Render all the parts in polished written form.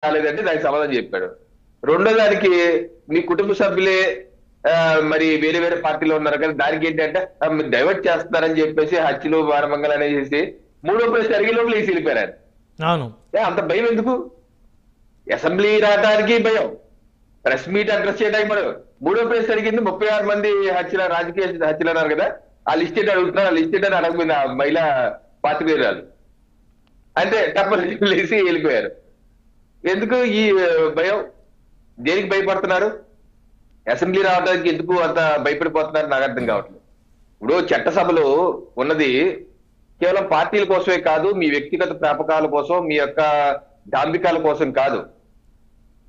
రాలేదంటే దానికి సమాధానం చెప్పాడు. రెండో దానికి మీ కుటుంబ సభ్యులే మరి వేరే వేరే పార్టీలో ఉన్నారు కదా, దానికి ఏంటంటే మీరు డైవర్ట్ చేస్తున్నారని చెప్పేసి హత్యలు మానమంగళ అనేసి మూడో ప్రశ్న అడిగే లోపల వేసి వెళ్ళిపోయారు. అవును. అంత భయం ఎందుకు? అసెంబ్లీ రావడానికి భయం, ప్రెస్ మీట్ అడ్రస్ చేయడానికి భయం. మూడో ప్రశ్న అడిగింది 36 మంది హత్యల రాజకీయ హత్యలు అన్నారు కదా, ఆ లిస్ట్ ఏంటి అడుగుతున్నారు. ఆ లిస్ట్ ఏంటని అడగపోయింది ఆ మహిళా పాత్రికేయురాలు. అంటే తప్పని లేసి వెళ్ళిపోయారు. ఎందుకు ఈ భయం? దేనికి భయపడుతున్నారు? అసెంబ్లీ రావడానికి ఎందుకు అంత భయపడిపోతున్నారు నాకు అర్థం కావట్లేదు. ఇప్పుడు చట్టసభలో ఉన్నది కేవలం పార్టీల కోసమే కాదు, మీ వ్యక్తిగత ప్రాపకాల కోసం, మీ యొక్క డాంబికాల కోసం కాదు.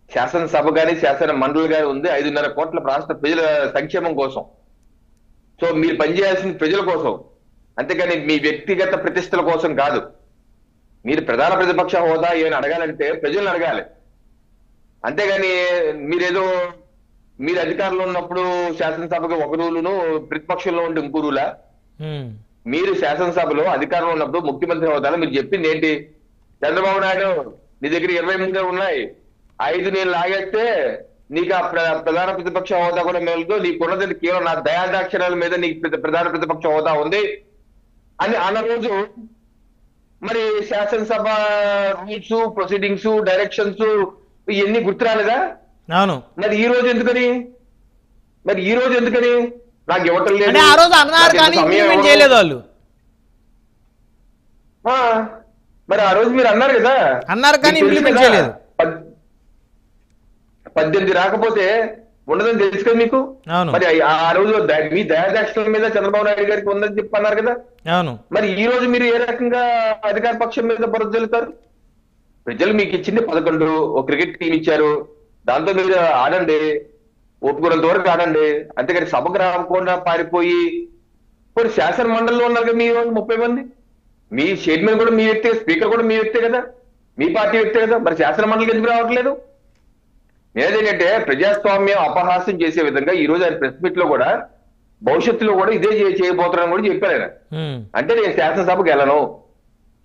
శాసనసభ గాని శాసన మండలి గాని ఉంది 5.5 కోట్ల రాష్ట్ర ప్రజల సంక్షేమం కోసం. సో మీరు పనిచేయాల్సిన ప్రజల కోసం, అంతేకాని మీ వ్యక్తిగత ప్రతిష్టల కోసం కాదు. మీరు ప్రధాన ప్రతిపక్ష హోదా ఏమైనా అడగాలంటే ప్రజలను అడగాలి, అంతేగాని మీరేదో మీరు అధికారంలో ఉన్నప్పుడు శాసనసభకు ఒక రూలును ప్రతిపక్షంలో ఉంటే ఇంకో రూలా? మీరు శాసనసభలో అధికారంలో ఉన్నప్పుడు ముఖ్యమంత్రి హోదాలో మీరు చెప్పింది ఏంటి? చంద్రబాబు నాయుడు నీ దగ్గర 23 ఉన్నాయి, 5 నేను లాగేస్తే నీకు ఆ ప్రధాన ప్రతిపక్ష హోదా కూడా మేలుతో, నీకు ఉన్నది కేవలం నా దయాదాక్షరాల మీద నీకు ప్రధాన ప్రతిపక్ష హోదా ఉంది అని అన్న రోజు మరి శాసనసభ రూల్స్, ప్రొసీడింగ్స్, డైరెక్షన్స్ ఇవన్నీ గుర్తురాలేదా? అవును. మరి ఈ రోజు ఎందుకని? నాకు ఇవ్వటం లేదు. ఆ రోజు అన్నారు కానీ ఇంప్లిమెంట్ చేయలేదు వాళ్ళు. మరి ఆ రోజు మీరు అన్నారు కదా, అన్నారు కానీ ఇంప్లిమెంట్ చేయలేదు. 18 రాకపోతే ఉండదని తెలుసు కదా మీకు. మరి ఆ రోజు మీ దయాదాక్షల మీద చంద్రబాబు నాయుడు గారికి ఉందని చెప్పి అన్నారు కదా. అవును. మరి ఈ రోజు మీరు ఏ రకంగా అధికార పక్షం మీద బురద జల్లుతారు? ప్రజలు మీకు ఇచ్చింది 11, ఒక క్రికెట్ టీం ఇచ్చారు, దాంతో మీరు ఆడండి, ఒప్పుకున్నంత వరకు ఆడండి, అంతేగాని సభకు రాకుండా పారిపోయి ఇప్పుడు శాసన మండలిలో ఉన్నారు కదా మీ 30 మంది, మీ చైర్మన్ కూడా మీ వ్యక్తే, స్పీకర్ కూడా మీ వ్యక్తే కదా, మీ పార్టీ వ్యక్తే కదా, మరి శాసన మండలికి ఎందుకు రావట్లేదు? నేనేంటంటే ప్రజాస్వామ్యం అపహాస్యం చేసే విధంగా ఈ రోజు ఆయన ప్రెస్ మీట్ లో కూడా భవిష్యత్తులో కూడా ఇదే చేయబోతున్నారని కూడా చెప్పారు ఆయన. అంటే నేను శాసనసభకు వెళ్ళను,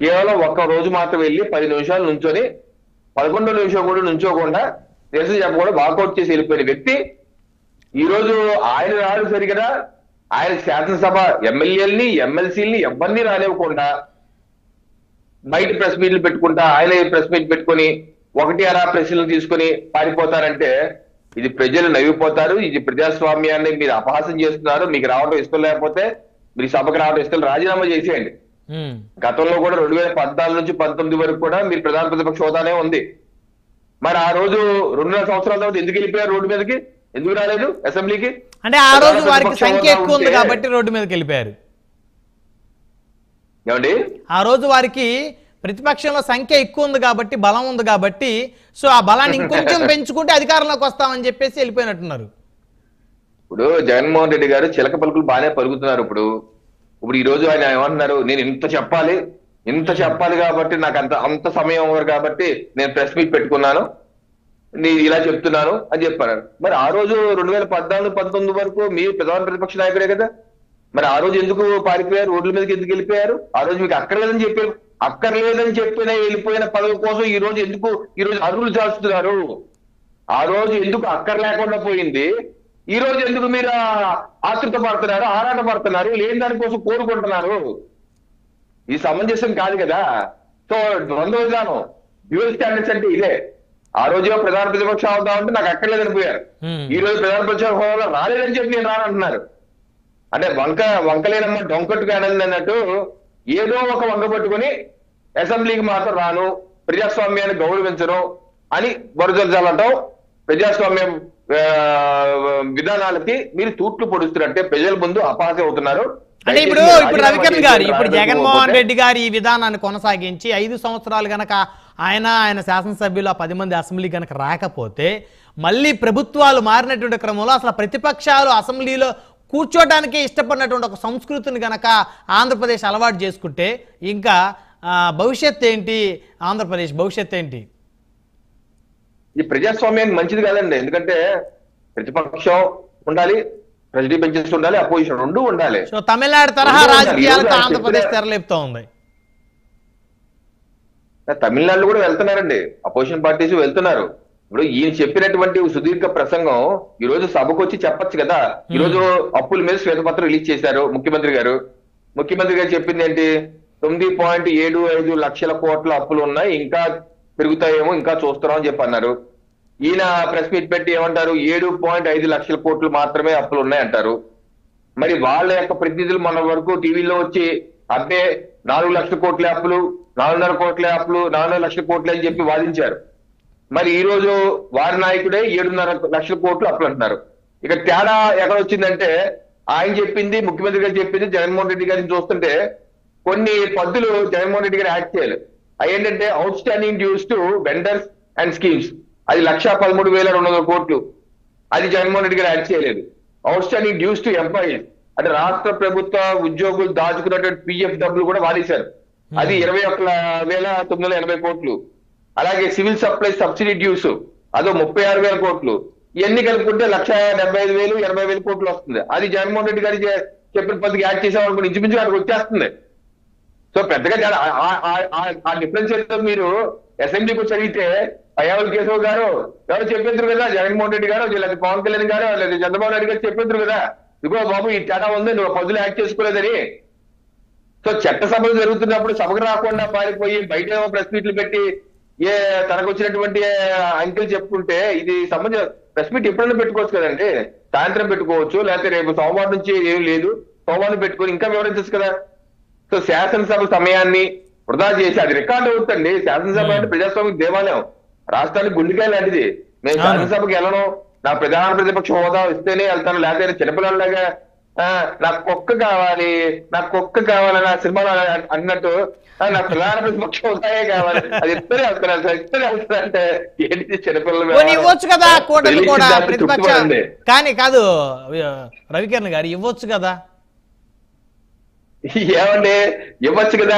కేవలం ఒక్క రోజు మాత్రం వెళ్ళి 10 నిమిషాలు నుంచొని 11వ నిమిషం కూడా నుంచోకుండా నిరసన చెప్పకుండా వాకౌట్ చేసి వెళ్ళిపోయిన వ్యక్తి ఈ రోజు ఆయన రాడు సరిగదా, ఆయన శాసనసభ ఎమ్మెల్యేలని ఎమ్మెల్సీలని ఎవరిని రానివ్వకుండా బయట ప్రెస్ మీట్లు పెట్టుకుంటా ఆయన ప్రెస్ మీట్ పెట్టుకొని 1-6 ప్రశ్నలు తీసుకొని పారిపోతారంటే ఇది ప్రజలు నవ్విపోతారు. ఇది ప్రజాస్వామ్యాన్ని మీరు అపహాసం చేస్తున్నారు. మీకు రావడం ఇష్టం లేకపోతే మీరు సభకు రావడం ఇష్టం రాజీనామా చేసేయండి. గతంలో కూడా 2014 నుంచి 19 వరకు కూడా మీరు ప్రధాన ప్రతిపక్ష హోదానే ఉంది. మరి ఆ రోజు 2.5 సంవత్సరాల తర్వాత ఎందుకు వెళ్ళిపోయారు రోడ్డు మీదకి? ఎందుకు రాలేదు అసెంబ్లీకి? అంటే ఆ రోజు వారికి సంఖ్య ఎక్కువ ఉంది కాబట్టి రోడ్డు మీదకి వెళ్ళిపోయారు. ఏమండి? ఆ రోజు వారికి ప్రతిపక్షంలో సంఖ్య ఎక్కువ ఉంది కాబట్టి, బలం ఉంది కాబట్టి, సో ఆ బలాన్ని ఇంకొంచెం పెంచుకుంటే అధికారంలోకి వస్తామని చెప్పేసి వెళ్ళిపోయినట్టున్నారు. ఇప్పుడు జగన్మోహన్ రెడ్డి గారు చిలక పలుకులు బాగానే పలుకుతున్నారు. ఇప్పుడు ఈ రోజు ఆయన ఏమంటున్నారు, నేను ఇంత చెప్పాలి కాబట్టి నాకు అంత సమయం అవ్వరు కాబట్టి నేను ప్రెస్ మీట్ పెట్టుకున్నాను, నేను ఇలా చెప్తున్నాను అని చెప్పారు. మరి ఆ రోజు 2014-19 వరకు మీరు ప్రధాన ప్రతిపక్ష నాయకుడే కదా, మరి ఆ రోజు ఎందుకు పారిపోయారు? రోడ్ల మీదకి ఎందుకు వెళ్ళిపోయారు? ఆ రోజు మీకు అక్కర్లేదని చెప్పిన వెళ్ళిపోయిన పదవి కోసం ఈ రోజు అరువులు చాస్తున్నారు. ఆ రోజు ఎందుకు అక్కర్ లేకుండా పోయింది, ఈ రోజు ఎందుకు మీరు ఆతృత పడుతున్నారు, ఆరాట పడుతున్నారు, లేని దానికోసం కోరుకుంటున్నారు? ఇది సమంజసం కాదు కదా. సో ద్వంద్వ విధానం, డ్యూయల్ స్టాండర్డ్స్ అంటే ఇదే. ఆ రోజు ప్రధాన ప్రతిపక్ష హోదా ఉంటే నాకు అక్కర్లేదని పోయారు, ఈ రోజు ప్రధాన ప్రతిపక్ష హోదా రాలేదని చెప్పి నేను రానంటున్నారు. అంటే వంకలేనమ్మ డొంకట్టు కానని అన్నట్టు ఏదో ఒక వంక పట్టుకుని అసెంబ్లీకి మాత్రం రాను, ప్రజాస్వామ్యాన్ని గౌరవించను అని బురదలు చల్లటం, ప్రజాస్వామ్యం విధానాలకి మీరు తూట్లు పొడుస్తున్నట్టే ప్రజల ముందు అపహాస్యం అవుతున్నారు. అంటే ఇప్పుడు రవికిరణ్ గారు, ఇప్పుడు జగన్మోహన్ రెడ్డి గారు ఈ విధానాన్ని కొనసాగించి 5 సంవత్సరాలు గనక ఆయన శాసనసభ్యులు 10 మంది అసెంబ్లీ గనక రాకపోతే, మళ్ళీ ప్రభుత్వాలు మారినటువంటి క్రమంలో అసలు ప్రతిపక్షాలు అసెంబ్లీలో కూర్చోటానికి ఇష్టపడినటువంటి ఒక సంస్కృతిని గనక ఆంధ్రప్రదేశ్ అలవాటు చేసుకుంటే ఇంకా భవిష్యత్ ఏంటి? ఆంధ్రప్రదేశ్ భవిష్యత్ ఏంటి? ఈ ప్రజాస్వామ్యానికి మంచిది కాదండి. ఎందుకంటే ప్రతిపక్షం ఉండాలి, ప్రెసిడెంట్ బెంచెస్ ఉండాలి, అపోజిషన్ రెండు ఉండాలి. సో తమిళనాడు తరహా రాజకీయాలకు ఆంధ్రప్రదేశ్ తెరలేపుతా ఉంది. తమిళనాడులో కూడా వెళ్తున్నారండి, అపోజిషన్ పార్టీస్ వెళ్తున్నారు. ఇప్పుడు ఈయన చెప్పినటువంటి సుదీర్ఘ ప్రసంగం ఈ రోజు సభకు వచ్చి చెప్పొచ్చు కదా. ఈ రోజు అప్పుల మీద శ్వేతపత్రం రిలీజ్ చేశారు ముఖ్యమంత్రి గారు. ముఖ్యమంత్రి గారు చెప్పింది ఏంటి? 9.75 లక్షల కోట్ల అప్పులు ఉన్నాయి, ఇంకా పెరుగుతాయేమో, ఇంకా చూస్తున్నాం అని చెప్పి అన్నారు. ఈయన ప్రెస్ మీట్ పెట్టి ఏమంటారు? 7.5 లక్షల కోట్లు మాత్రమే అప్పులు ఉన్నాయి అంటారు. మరి వాళ్ళ యొక్క ప్రతినిధులు మన వరకు టీవీలో వచ్చి అబ్బే 4 లక్షల కోట్ల అప్పులు, 4.5 కోట్ల అప్పులు, 4 లక్షల కోట్లు అని చెప్పి వాదించారు. మరి ఈ రోజు వారి నాయకుడే 7.5 లక్షల కోట్లు అప్పులు అంటున్నారు. ఇక తేడా ఎక్కడ వచ్చిందంటే, ఆయన చెప్పింది, ముఖ్యమంత్రి గారు చెప్పింది, జగన్మోహన్ రెడ్డి గారిని చూస్తుంటే కొన్ని పద్దులు జగన్మోహన్ రెడ్డి గారు యాడ్ చేయాలి. అవి ఏంటంటే outstanding dues to vendors and schemes, అది 1,13,200 కోట్లు, అది జగన్మోహన్ రెడ్డి గారు యాడ్ చేయలేదు. Outstanding dues to employees, అంటే రాష్ట్ర ప్రభుత్వ ఉద్యోగులు దాచుకున్నటువంటి పిఎఫ్ డబ్బులు కూడా వాడేశారు, అది 21,980 కోట్లు. అలాగే సివిల్ సప్లై సబ్సిడీ డ్యూస్ అదో 36,000 కోట్లు. ఇవన్నీ కలుపుకుంటే 1,75,000 80,000 కోట్లు వస్తుంది. అది జగన్మోహన్ రెడ్డి గారి చెప్పిన పద్ధతికి యాడ్ చేసామనుకోండి ఇంచుమించు అక్కడికి వచ్చేస్తుంది. సో పెద్దగా ఆ డిఫరెన్స్ ఏంటో మీరు అసెంబ్లీకి వచ్చి అడిగితే పయ్యావుల కేశవ్ గారు ఎవరు చెప్పేద్దరు కదా, జగన్మోహన్ రెడ్డి గారు లేదా పవన్ కళ్యాణ్ గారు లేదా చంద్రబాబు నాయుడు గారు చెప్పేద్దరు కదా, ఇదిగో బాబు ఈ తేడా ఉంది, నువ్వు పదులు యాడ్ చేసుకోలేదని. సో చట్టసభలు జరుగుతున్నప్పుడు సభకు రాకుండా పారిపోయి బయట ప్రెస్ మీట్లు పెట్టి తనకు వచ్చినటువంటి అంకెలు చెప్పుకుంటే ఇది సంబంధించిన ప్రెస్ మీట్ ఎప్పుడైనా పెట్టుకోవచ్చు కదండి. సాయంత్రం పెట్టుకోవచ్చు, లేకపోతే రేపు సోమవారం నుంచి ఏం లేదు, సోమవారం పెట్టుకొని ఇంకా వివరించచ్చు కదా. సో శాసనసభ సమయాన్ని వృధా చేసి అది రికార్డు అవుతుందండి. శాసనసభ అంటే ప్రజాస్వామిక దేవాలయం, రాష్ట్రానికి గుండెకాయ లాంటిది. మేము శాసనసభకి వెళ్ళను, నా ప్రధాన ప్రతిపక్ష హోదా ఇస్తేనే వెళ్తాను, లేకపోతే చిన్నపిల్లలాగా నాకు కుక్క కావాలి, నాకు కుక్క కావాలి నా సినిమాలో అన్నట్టు నాకు ప్రధాన ప్రతిపక్ష హోదాయే కావాలి, అది ఇస్తేనే వెళ్తాను అంటే ఏంటి చిన్నపిల్లలు ఇవ్వచ్చు కదా. కూటమి కూడా ప్రతిపక్ష కానీ కాదు రవికిరణ్ గారు, ఇవ్వచ్చు కదా. ఏమండి ఇవ్వచ్చు కదా.